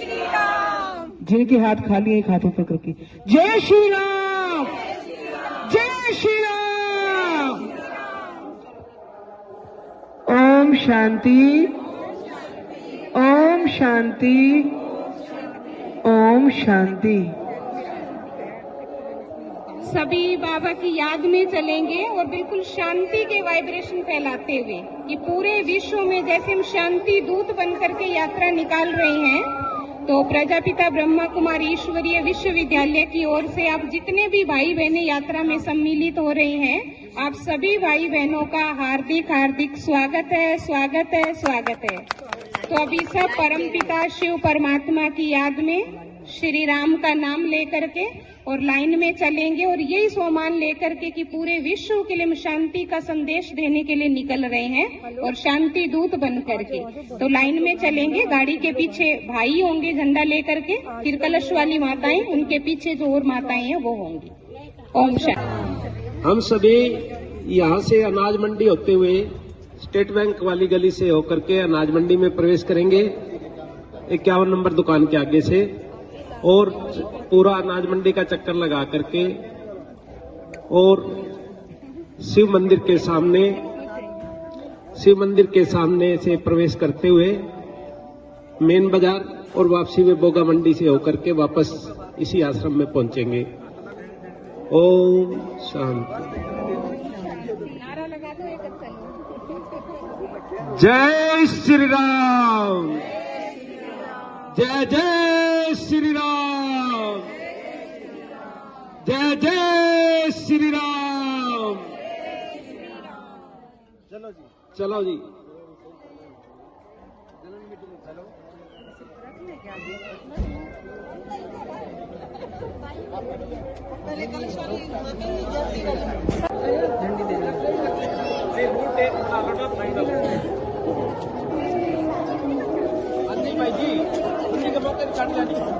श्री राम। जिनके हाथ खाली है, एक हाथों पर करके जय श्री राम, जय श्री राम। ओम शांति, ओम शांति, ओम शांति। सभी बाबा की याद में चलेंगे और बिल्कुल शांति के वाइब्रेशन फैलाते हुए कि पूरे विश्व में जैसे हम शांति दूत बनकर के यात्रा निकाल रहे हैं, तो प्रजापिता ब्रह्मा कुमारी ईश्वरीय विश्वविद्यालय की ओर से आप जितने भी भाई बहनें यात्रा में सम्मिलित हो रहे हैं, आप सभी भाई बहनों का हार्दिक हार्दिक स्वागत है, स्वागत है, स्वागत है। तो अभी सब परमपिता शिव परमात्मा की याद में श्री राम का नाम लेकर के और लाइन में चलेंगे और यही सोमान लेकर के कि पूरे विश्व के लिए हम शांति का संदेश देने के लिए निकल रहे हैं और शांति दूत बन करके। तो लाइन में चलेंगे, गाड़ी के पीछे भाई होंगे झंडा लेकर के, फिर कलश वाली माताएं, उनके पीछे जो और माताएं हैं वो होंगी। ओम शांति। हम सभी यहाँ से अनाज मंडी होते हुए स्टेट बैंक वाली गली से होकर के अनाज मंडी में प्रवेश करेंगे, 51 नंबर दुकान के आगे से, और पूरा अनाज मंडी का चक्कर लगा करके और शिव मंदिर के सामने से प्रवेश करते हुए मेन बाजार और वापसी में बोगा मंडी से होकर के वापस इसी आश्रम में पहुंचेंगे। ओम शांति। जय श्री राम, जय जय श्री राम, जय जय श्री राम। चलो जी, भाई जी के मौके चढ़ जानी है।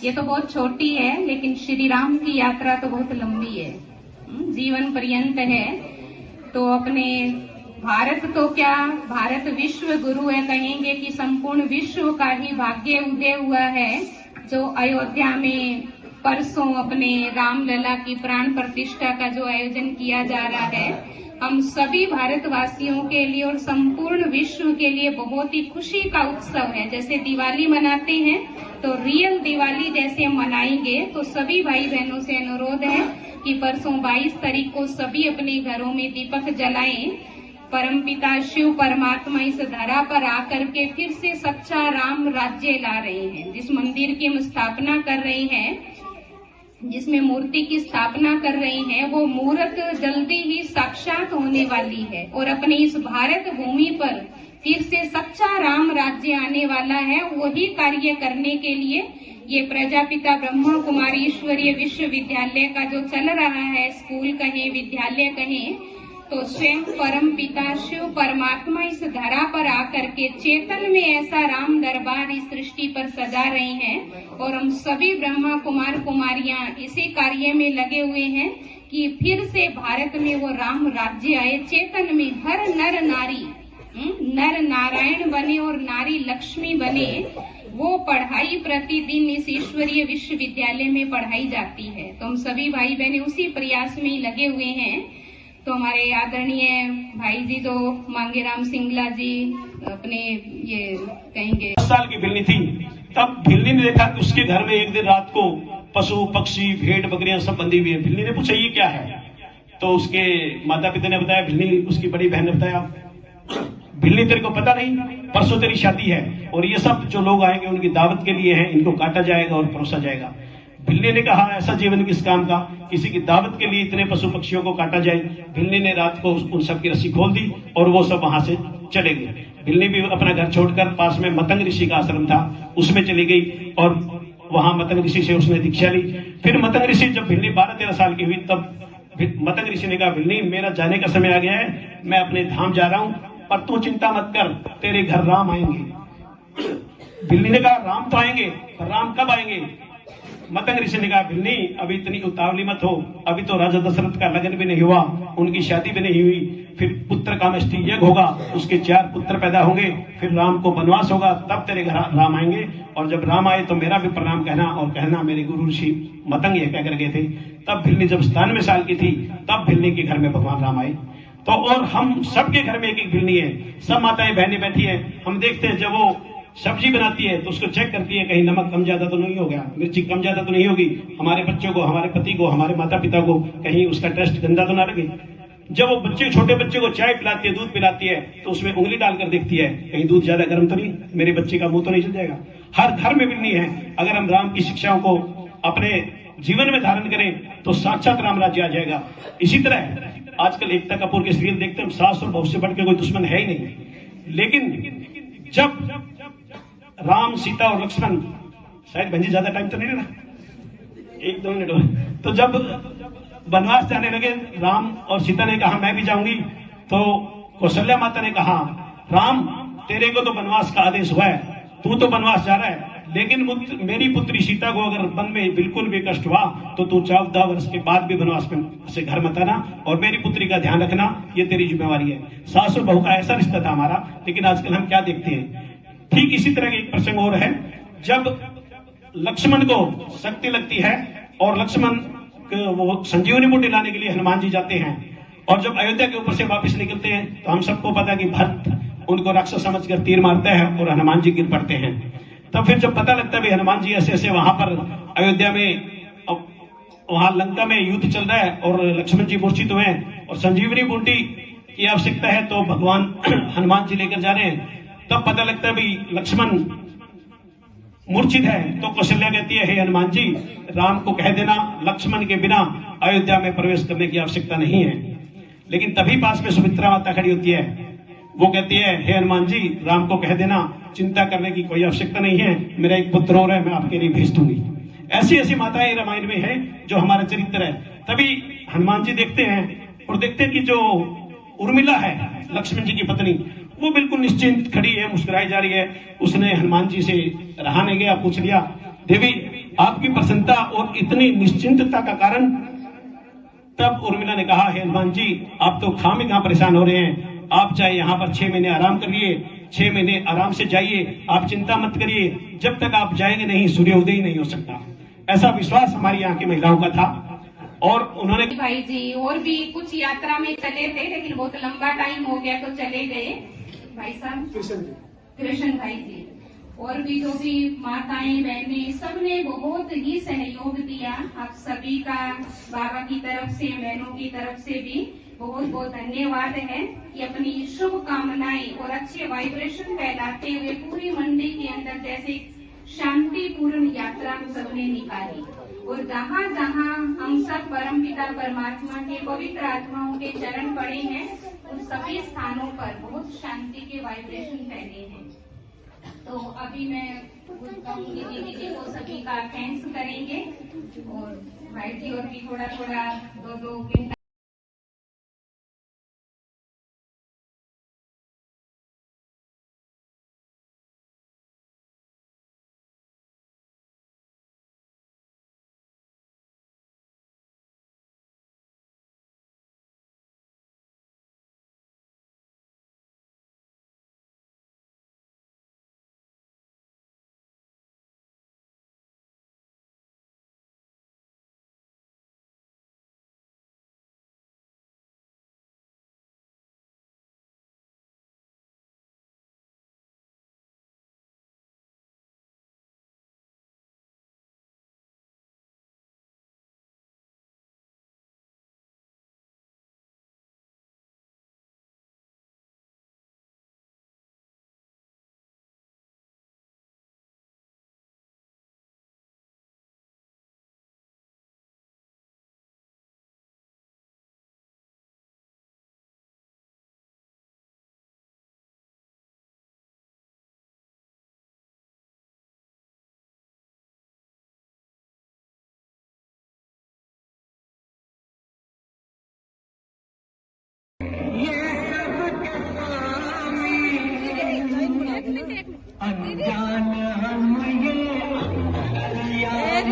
ये तो बहुत छोटी है, लेकिन श्री राम की यात्रा तो बहुत लंबी है, जीवन पर्यंत है। तो अपने भारत तो क्या, भारत विश्व गुरु है, कहेंगे कि संपूर्ण विश्व का ही भाग्य उदय हुआ है, जो अयोध्या में परसों अपने रामलला की प्राण प्रतिष्ठा का जो आयोजन किया जा रहा है। हम सभी भारतवासियों के लिए और संपूर्ण विश्व के लिए बहुत ही खुशी का उत्सव है। जैसे दिवाली मनाते हैं तो रियल दिवाली जैसे हम मनाएंगे, तो सभी भाई बहनों से अनुरोध है कि परसों 22 तारीख को सभी अपने घरों में दीपक जलाएं। परमपिता शिव परमात्मा इस धरा पर आकर के फिर से सच्चा राम राज्य ला रहे हैं। जिस मंदिर की हम स्थापना कर रहे हैं, जिसमें मूर्ति की स्थापना कर रहे हैं, वो मूर्त जल्दी ही साक्षात होने वाली है और अपने इस भारत भूमि पर फिर से सच्चा राम राज्य आने वाला है। वही कार्य करने के लिए ये प्रजापिता ब्रह्मा कुमारी ईश्वरीय विश्वविद्यालय का जो चल रहा है, स्कूल कहें, विद्यालय कहें, तो स्वयं परम पिता शिव परमात्मा इस धरा पर आकर के चेतन में ऐसा राम दरबार इस सृष्टि पर सजा रहे हैं। और हम सभी ब्रह्मा कुमार कुमारियां इसी कार्य में लगे हुए हैं कि फिर से भारत में वो राम राज्य आए। चेतन में हर नर नारी नर नारायण बने और नारी लक्ष्मी बने। वो पढ़ाई प्रतिदिन इस ईश्वरीय विश्वविद्यालय में पढ़ाई जाती है। तो हम सभी भाई बहने उसी प्रयास में ही लगे हुए हैं। तो हमारे आदरणीय भाई जी तो मांगेराम सिंगला जी अपने ये कहेंगे 10 साल की भिल्ली थी, तब भिल्ली ने देखा कि उसके घर में एक दिन रात को पशु पक्षी भेड़ बकरियां सब बंधी हुई है। भिल्ली ने पूछा ये क्या है, तो उसके माता पिता ने बताया, भिल्ली उसकी बड़ी बहन ने बताया, भिल्ली तेरे को पता नहीं, परसों तेरी शादी है और ये सब जो लोग आएंगे उनकी दावत के लिए हैं, इनको काटा जाएगा और परोसा जाएगा। भिल्ली ने कहा ऐसा जीवन किस काम का, किसी की दावत के लिए इतने पशु पक्षियों को काटा जाए। भिल्ली ने रात को उन सब की रस्सी खोल दी और वो सब वहां से चले गए। भिल्ली भी अपना घर छोड़कर पास में मतंग ऋषि का आश्रम था उसमें चली गई और वहां मतंग ऋषि से उसने दीक्षा ली। फिर मतंग ऋषि जब भिल्ली 12-13 साल की हुई तब मतंग ऋषि ने कहा, भिल्ली मेरा जाने का समय आ गया है, मैं अपने धाम जा रहा हूं, पर तू चिंता मत कर, तेरे घर राम आएंगे। भिल्ली ने कहा राम तो आएंगे, पर राम कब आएंगे? मतंग ऋषि ने कहा, भिल्ली अभी इतनी उतावली मत हो, अभी तो राजा दशरथ का लगन भी नहीं हुआ, उनकी शादी भी नहीं हुई, फिर पुत्र कामेष्टि यज्ञ होगा, उसके 4 पुत्र पैदा होंगे, फिर राम को वनवास होगा, तब तेरे घर राम आएंगे। और जब राम आए तो मेरा भी प्रणाम कहना और कहना मेरे गुरु ऋषि मतंग ये कहकर गए थे। तब भिल्ली जब 97 साल की थी तब भिल्ली के घर में भगवान राम आए। तो और हम सबके घर में एक एक भिल्ली है, सब माताएं बहनें बैठी है। हम देखते हैं जब वो सब्जी बनाती है तो उसको चेक करती है कहीं नमक कम ज्यादा तो नहीं हो गया, मिर्ची कम ज्यादा तो नहीं होगी, हमारे बच्चों को, हमारे पति को, हमारे माता पिता को कहीं उसका टेस्ट गंदा तो ना लगे। जब वो छोटे बच्चे को चाय पिलाती है, दूध पिलाती है, तो उसमें उंगली डालकर देखती है कहीं दूध ज्यादा गर्म तो नहीं, मेरे बच्चे का मुंह तो नहीं जल जाएगा। हर घर में भिल्ली है। अगर हम राम की शिक्षाओं को अपने जीवन में धारण करें तो साक्षात राम राज्य आ जाएगा। इसी तरह आजकल एकता कपूर के सीरियल देखते हैं, सास और बहू से बढ़ के कोई दुश्मन है ही नहीं। लेकिन जब राम सीता और लक्ष्मण, शायद भंजी ज्यादा टाइम तो नहीं लेना, 1-2 मिनट हो, तो जब वनवास जाने लगे राम और सीता ने कहा मैं भी जाऊंगी, तो कौशल्या माता ने कहा राम तेरे को तो वनवास का आदेश हुआ है, तू तो वनवास जा रहा है, लेकिन मेरी पुत्री सीता को अगर वन में बिल्कुल भी कष्ट हुआ तो तू 14 वर्ष के बाद भी वनवास से घर मत आना और मेरी पुत्री का ध्यान रखना, ये तेरी जिम्मेवारी है। सास और बहू का ऐसा रिश्ता था हमारा। लेकिन आजकल हम क्या देखते हैं, ठीक इसी तरह का एक प्रसंग और है। जब लक्ष्मण को शक्ति लगती है और लक्ष्मण वो संजीवनी बूटी लाने के लिए हनुमान जी जाते हैं और जब अयोध्या के ऊपर से वापस निकलते हैं तो हम सबको पता कि भरत उनको राक्षस समझकर तीर मारता है और हनुमान जी गिर पड़ते हैं। तब फिर जब पता लगता है भी हनुमान जी ऐसे ऐसे वहां पर अयोध्या में, वहां लंका में युद्ध चल रहा है और लक्ष्मण जी मूर्छित हुए हैं और संजीवनी बूटी की आवश्यकता है तो भगवान हनुमान जी लेकर जा रहे हैं, तब पता लगता है भी लक्ष्मण मूर्छित है। तो कौशल्या कहती है हे हनुमान जी, राम को कह देना लक्ष्मण के बिना अयोध्या में प्रवेश करने की आवश्यकता नहीं है। लेकिन तभी पास में सुमित्रा माता खड़ी होती है, वो कहती है हे हनुमान जी, राम को कह देना चिंता करने की कोई आवश्यकता नहीं है, मेरा एक पुत्र और है, मैं आपके लिए भेज दूंगी। ऐसी ऐसी माताएं रामायण में है जो हमारा चरित्र है। तभी हनुमान जी देखते हैं और देखते हैं कि जो उर्मिला है लक्ष्मण जी की पत्नी, वो बिल्कुल निश्चिंत खड़ी है, मुस्कुराई जा रही है। उसने हनुमान जी से रहा नहीं गया, पूछ लिया देवी आपकी प्रसन्नता और इतनी निश्चिंतता का कारण? तब उर्मिला ने कहा हे हनुमान जी, आप तो खाम कहां परेशान हो रहे हैं, आप चाहे यहाँ पर 6 महीने आराम करिए, 6 महीने आराम से जाइए, आप चिंता मत करिए, जब तक आप जाएंगे नहीं सूर्योदय ही नहीं हो सकता। ऐसा विश्वास हमारी यहाँ की महिलाओं का था। और उन्होंने भाई जी और भी कुछ यात्रा में चले थे लेकिन बहुत लंबा टाइम हो गया तो चले गए भाई साहब कृष्ण भाई जी, और भी जो भी माताएं बहनें सबने बहुत ही सहयोग दिया। आप सभी का बाबा की तरफ से, बहनों की तरफ से भी बहुत बहुत धन्यवाद है कि अपनी शुभ कामनाएं और अच्छे वाइब्रेशन फैलाते हुए पूरी मंडी के अंदर जैसे शांतिपूर्ण यात्रा हम सबने निकाली। और जहाँ जहाँ हम सब परमपिता परमात्मा के पवित्र आत्माओं के चरण पड़े हैं उन सभी स्थानों पर बहुत शांति के वाइब्रेशन फैले हैं। तो अभी मैं कहूंगी दीदी जी को सभी का थैंक्स करेंगे और भाई जी और भी थोड़ा थोड़ा 2-2 घंटा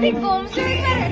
ती घूम से भी कर